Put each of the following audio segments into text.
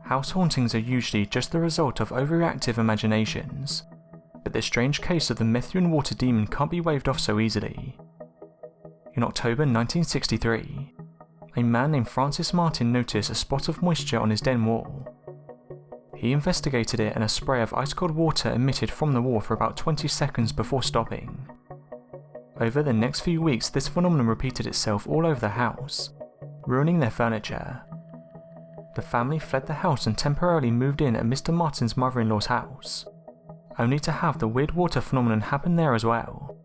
House hauntings are usually just the result of overreactive imaginations, but this strange case of the Methuen water demon can't be waved off so easily. In October 1963, a man named Francis Martin noticed a spot of moisture on his den wall. He investigated it and a spray of ice-cold water emitted from the wall for about 20 seconds before stopping. Over the next few weeks, this phenomenon repeated itself all over the house, ruining their furniture. The family fled the house and temporarily moved in at Mr. Martin's mother-in-law's house, only to have the weird water phenomenon happen there as well.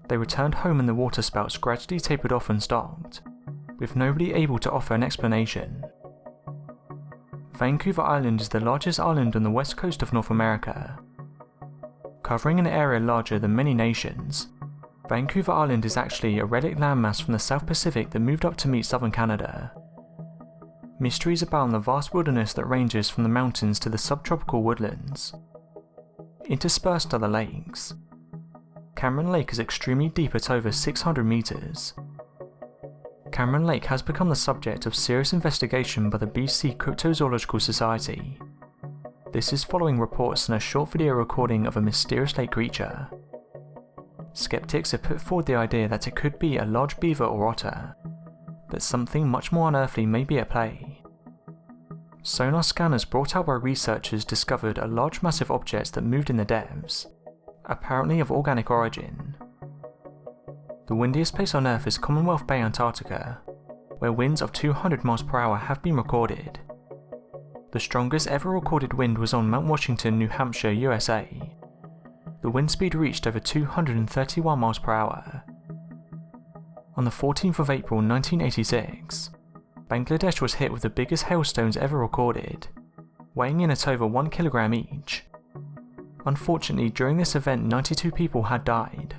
They returned home and the water spouts gradually tapered off and stopped, with nobody able to offer an explanation. Vancouver Island is the largest island on the west coast of North America. Covering an area larger than many nations, Vancouver Island is actually a relic landmass from the South Pacific that moved up to meet southern Canada. Mysteries abound in the vast wilderness that ranges from the mountains to the subtropical woodlands. Interspersed are the lakes. Cameron Lake is extremely deep at over 600 meters. Cameron Lake has become the subject of serious investigation by the BC Cryptozoological Society. This is following reports and a short video recording of a mysterious lake creature. Skeptics have put forward the idea that it could be a large beaver or otter, but something much more unearthly may be at play. Sonar scanners brought out by researchers discovered a large massive object that moved in the depths, apparently of organic origin. The windiest place on Earth is Commonwealth Bay, Antarctica, where winds of 200 miles per hour have been recorded. The strongest ever recorded wind was on Mount Washington, New Hampshire, USA. The wind speed reached over 231 miles per hour. On the 14th of April 1986, Bangladesh was hit with the biggest hailstones ever recorded, weighing in at over 1 kilogram each. Unfortunately, during this event 92 people had died.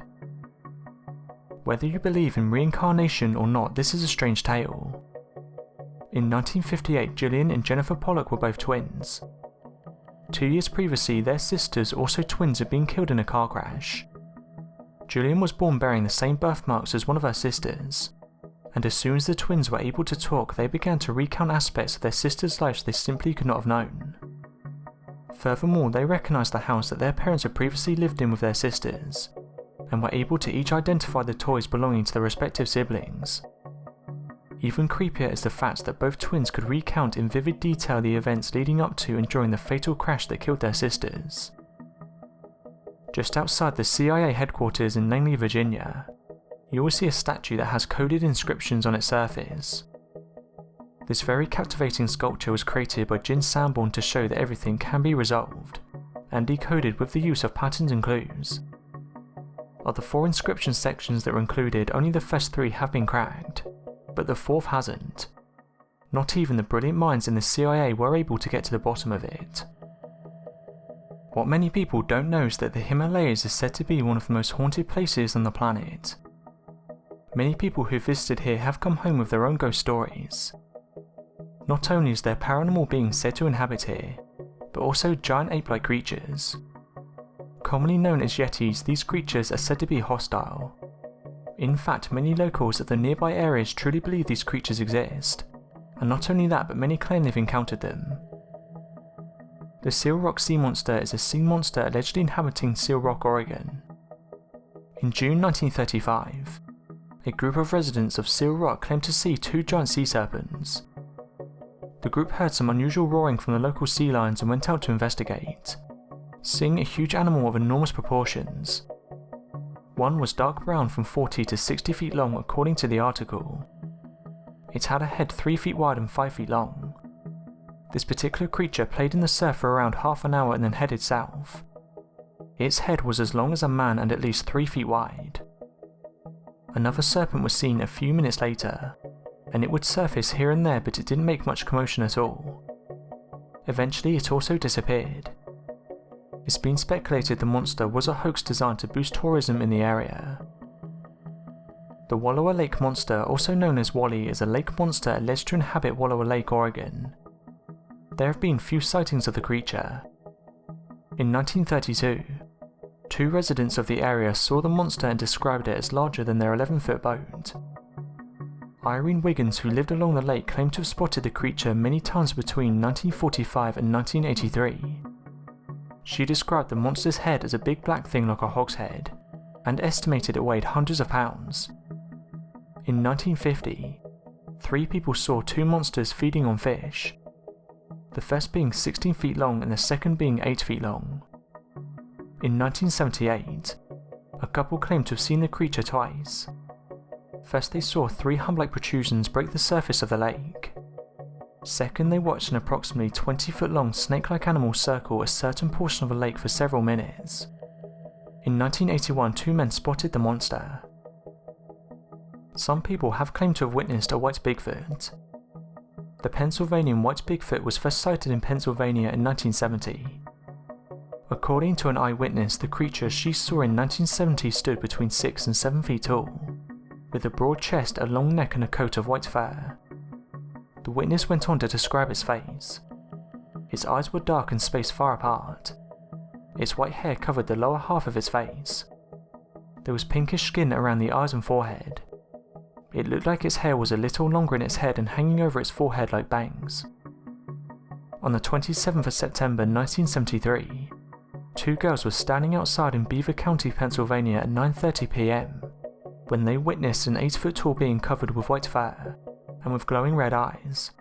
Whether you believe in reincarnation or not, this is a strange tale. In 1958, Gillian and Jennifer Pollock were both twins. 2 years previously, their sisters, also twins, had been killed in a car crash. Gillian was born bearing the same birthmarks as one of her sisters, and as soon as the twins were able to talk, they began to recount aspects of their sisters' lives they simply could not have known. Furthermore, they recognised the house that their parents had previously lived in with their sisters, and were able to each identify the toys belonging to their respective siblings. Even creepier is the fact that both twins could recount in vivid detail the events leading up to and during the fatal crash that killed their sisters. Just outside the CIA headquarters in Langley, Virginia, you will see a statue that has coded inscriptions on its surface. This very captivating sculpture was created by Jin Sanborn to show that everything can be resolved, and decoded with the use of patterns and clues. Of the 4 inscription sections that were included, only the first 3 have been cracked, but the 4th hasn't. Not even the brilliant minds in the CIA were able to get to the bottom of it. What many people don't know is that the Himalayas is said to be one of the most haunted places on the planet. Many people who visited here have come home with their own ghost stories. Not only is there paranormal beings said to inhabit here, but also giant ape-like creatures. Commonly known as yetis, these creatures are said to be hostile. In fact, many locals of the nearby areas truly believe these creatures exist, and not only that, but many claim they've encountered them. The Seal Rock sea monster is a sea monster allegedly inhabiting Seal Rock, Oregon. In June 1935, a group of residents of Seal Rock claimed to see 2 giant sea serpents. The group heard some unusual roaring from the local sea lions and went out to investigate, seeing a huge animal of enormous proportions. One was dark brown from 40 to 60 feet long according to the article. It had a head 3 feet wide and 5 feet long. This particular creature played in the surf for around half an hour and then headed south. Its head was as long as a man and at least 3 feet wide. Another serpent was seen a few minutes later, and it would surface here and there, but it didn't make much commotion at all. Eventually it also disappeared. It's been speculated the monster was a hoax designed to boost tourism in the area. The Wallowa Lake Monster, also known as Wally, is a lake monster alleged to inhabit Wallowa Lake, Oregon. There have been few sightings of the creature. In 1932, 2 residents of the area saw the monster and described it as larger than their 11-foot boat. Irene Wiggins, who lived along the lake, claimed to have spotted the creature many times between 1945 and 1983. She described the monster's head as a big black thing like a hogshead, and estimated it weighed hundreds of pounds. In 1950, 3 people saw 2 monsters feeding on fish, the first being 16 feet long and the second being 8 feet long. In 1978, a couple claimed to have seen the creature twice. First, they saw 3 hump-like protrusions break the surface of the lake. Second, they watched an approximately 20-foot-long snake-like animal circle a certain portion of the lake for several minutes. In 1981, 2 men spotted the monster. Some people have claimed to have witnessed a white Bigfoot. The Pennsylvanian white Bigfoot was first sighted in Pennsylvania in 1970. According to an eyewitness, the creature she saw in 1970 stood between 6 and 7 feet tall, with a broad chest, a long neck and a coat of white fur. The witness went on to describe its face. Its eyes were dark and spaced far apart. Its white hair covered the lower half of its face. There was pinkish skin around the eyes and forehead. It looked like its hair was a little longer in its head and hanging over its forehead like bangs. On the 27th of September 1973, 2 girls were standing outside in Beaver County, Pennsylvania at 9:30 p.m. when they witnessed an 8-foot-tall being covered with white fur and with glowing red eyes.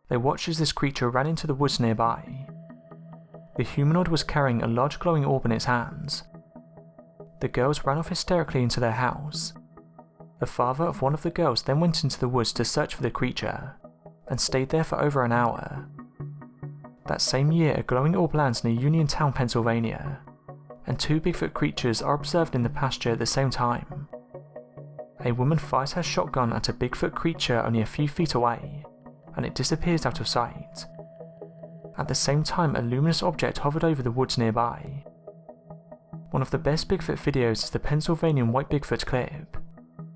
They watched as this creature ran into the woods nearby. The humanoid was carrying a large glowing orb in its hands. The girls ran off hysterically into their house. The father of one of the girls then went into the woods to search for the creature, and stayed there for over an hour. That same year, a glowing orb lands near Uniontown, Pennsylvania, and 2 Bigfoot creatures are observed in the pasture at the same time. A woman fires her shotgun at a Bigfoot creature only a few feet away, and it disappears out of sight. At the same time, a luminous object hovered over the woods nearby. One of the best Bigfoot videos is the Pennsylvanian white Bigfoot clip,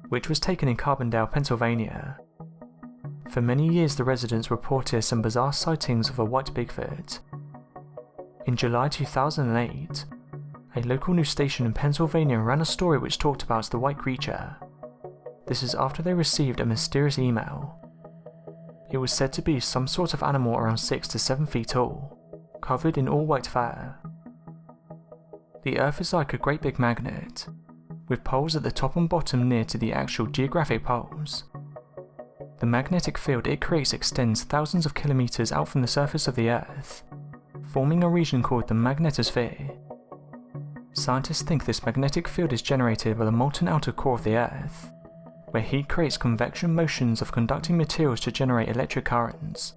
which was taken in Carbondale, Pennsylvania. For many years, the residents reported some bizarre sightings of a white Bigfoot. In July 2008, a local news station in Pennsylvania ran a story which talked about the white creature. This is after they received a mysterious email. It was said to be some sort of animal around 6 to 7 feet tall, covered in all white fur. The Earth is like a great big magnet, with poles at the top and bottom near to the actual geographic poles. The magnetic field it creates extends thousands of kilometers out from the surface of the Earth, forming a region called the Magnetosphere. Scientists think this magnetic field is generated by the molten outer core of the Earth, where heat creates convection motions of conducting materials to generate electric currents.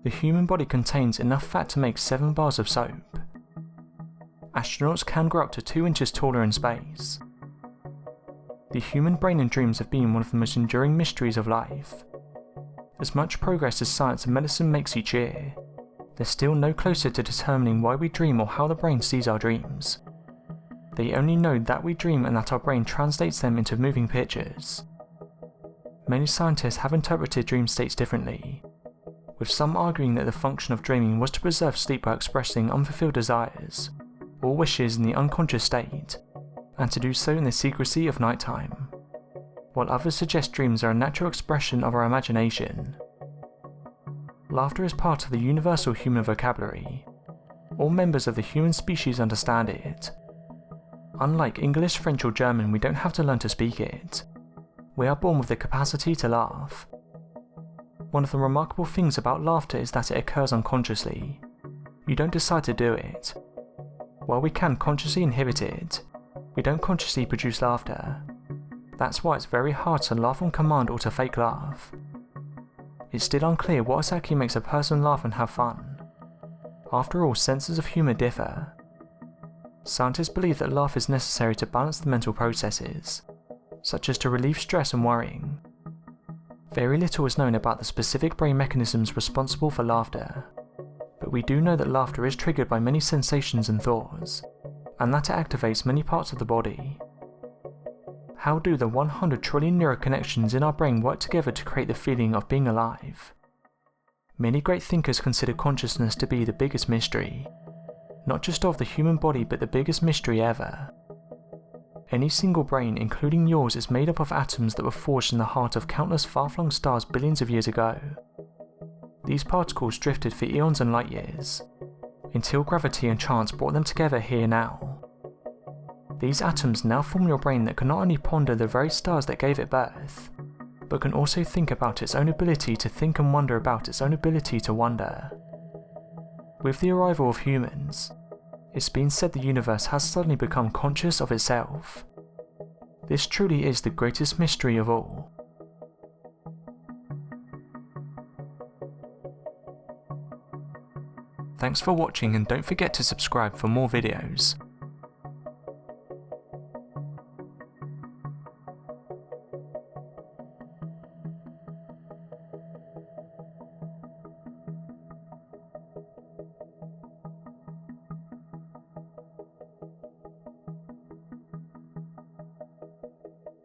The human body contains enough fat to make 7 bars of soap. Astronauts can grow up to 2 inches taller in space. The human brain and dreams have been one of the most enduring mysteries of life. As much progress as science and medicine makes each year, they're still no closer to determining why we dream or how the brain sees our dreams. They only know that we dream and that our brain translates them into moving pictures. Many scientists have interpreted dream states differently, with some arguing that the function of dreaming was to preserve sleep by expressing unfulfilled desires or wishes in the unconscious state, and to do so in the secrecy of nighttime, while others suggest dreams are a natural expression of our imagination. Laughter is part of the universal human vocabulary. All members of the human species understand it. Unlike English, French or German, we don't have to learn to speak it. We are born with the capacity to laugh. One of the remarkable things about laughter is that it occurs unconsciously. You don't decide to do it. While we can consciously inhibit it, we don't consciously produce laughter. That's why it's very hard to laugh on command or to fake laugh. It's still unclear what exactly makes a person laugh and have fun. After all, senses of humour differ. Scientists believe that laugh is necessary to balance the mental processes, such as to relieve stress and worrying. Very little is known about the specific brain mechanisms responsible for laughter, but we do know that laughter is triggered by many sensations and thoughts, and that it activates many parts of the body. How do the 100 trillion neuroconnections in our brain work together to create the feeling of being alive? Many great thinkers consider consciousness to be the biggest mystery. not just of the human body but the biggest mystery ever. Any single brain, including yours, is made up of atoms that were forged in the heart of countless far-flung stars billions of years ago. These particles drifted for eons and light years, until gravity and chance brought them together here now. These atoms now form your brain that can not only ponder the very stars that gave it birth, but can also think about its own ability to think and wonder about its own ability to wonder. With the arrival of humans, it's been said the universe has suddenly become conscious of itself. This truly is the greatest mystery of all. Thanks for watching, and don't forget to subscribe for more videos.